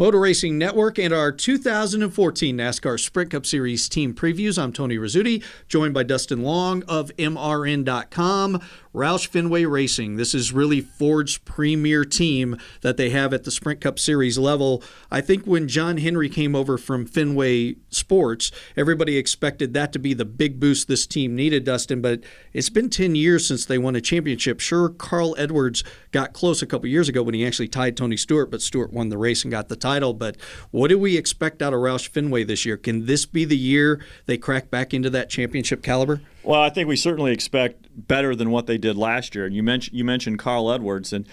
Motor Racing Network and our 2014 NASCAR Sprint Cup Series team previews. I'm Tony Rizzuti, joined by Dustin Long of MRN.com. Roush Fenway Racing. This is really Ford's premier team that they have at the Sprint Cup Series level. I think when John Henry came over from Fenway Sports, everybody expected that to be the big boost this team needed, Dustin, but it's been 10 years since they won a championship. Sure, Carl Edwards got close a couple years ago when he actually tied Tony Stewart, but Stewart won the race and got the title. But what do we expect out of Roush Fenway this year? Can this be the year they crack back into that championship caliber? Well, I think we certainly expect better than what they did last year. And you mentioned Carl Edwards, and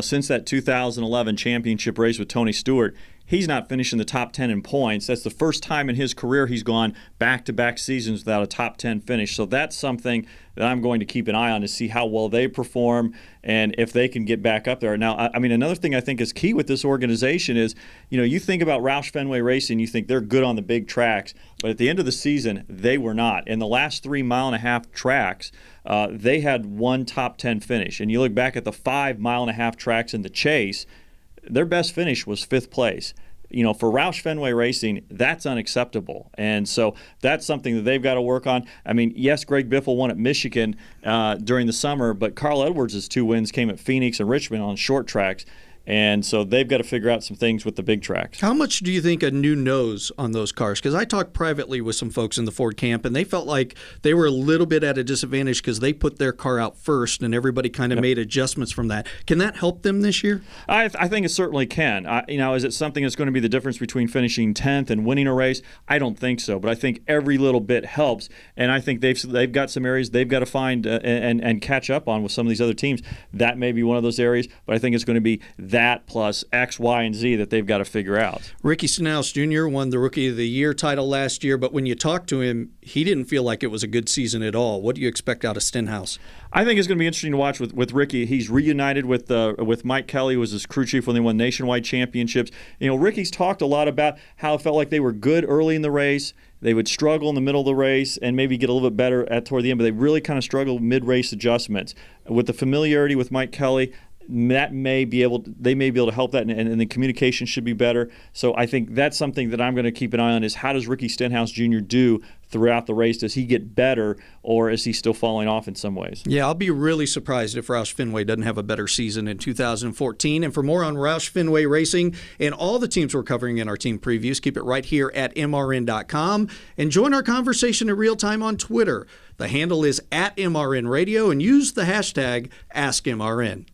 since that 2011 championship race with Tony Stewart, he's not finishing the top 10 in points. That's the first time in his career he's gone back-to-back seasons without a top 10 finish. So that's something that I'm going to keep an eye on to see how well they perform and if they can get back up there. Now, I mean, another thing I think is key with this organization is, you think about Roush Fenway Racing, you think they're good on the big tracks, but at the end of the season, they were not. In the last 3.5-mile tracks, they had one top 10 finish. And you look back at the 5.5-mile tracks in the chase, their best finish was 5th place. For Roush Fenway Racing, that's unacceptable. And so that's something that they've got to work on. I mean, yes, Greg Biffle won at Michigan during the summer, but Carl Edwards' 2 wins came at Phoenix and Richmond on short tracks. And so they've got to figure out some things with the big tracks. How much do you think a new nose on those cars? Because I talked privately with some folks in the Ford camp, and they felt like they were a little bit at a disadvantage because they put their car out first, and everybody kind of made adjustments from that. Can that help them this year? I think it certainly can. Is it something that's going to be the difference between finishing 10th and winning a race? I don't think so, but I think every little bit helps, and I think they've got some areas they've got to find and catch up on with some of these other teams. That may be one of those areas, but I think it's going to be that plus X, Y, and Z that they've got to figure out. Ricky Stenhouse Jr. won the Rookie of the Year title last year, but when you talk to him, he didn't feel like it was a good season at all. What do you expect out of Stenhouse? I think it's going to be interesting to watch with Ricky. He's reunited with Mike Kelly, who was his crew chief when they won nationwide championships. Ricky's talked a lot about how it felt like they were good early in the race. They would struggle in the middle of the race and maybe get a little bit better toward the end, but they really kind of struggled mid-race adjustments. With the familiarity with Mike Kelly, they may be able to help that, and the communication should be better. So I think that's something that I'm going to keep an eye on is how does Ricky Stenhouse Jr. do throughout the race? Does he get better, or is he still falling off in some ways? Yeah, I'll be really surprised if Roush Fenway doesn't have a better season in 2014. And for more on Roush Fenway Racing and all the teams we're covering in our team previews, keep it right here at MRN.com and join our conversation in real time on Twitter. The handle is @MRN Radio and use the hashtag AskMRN.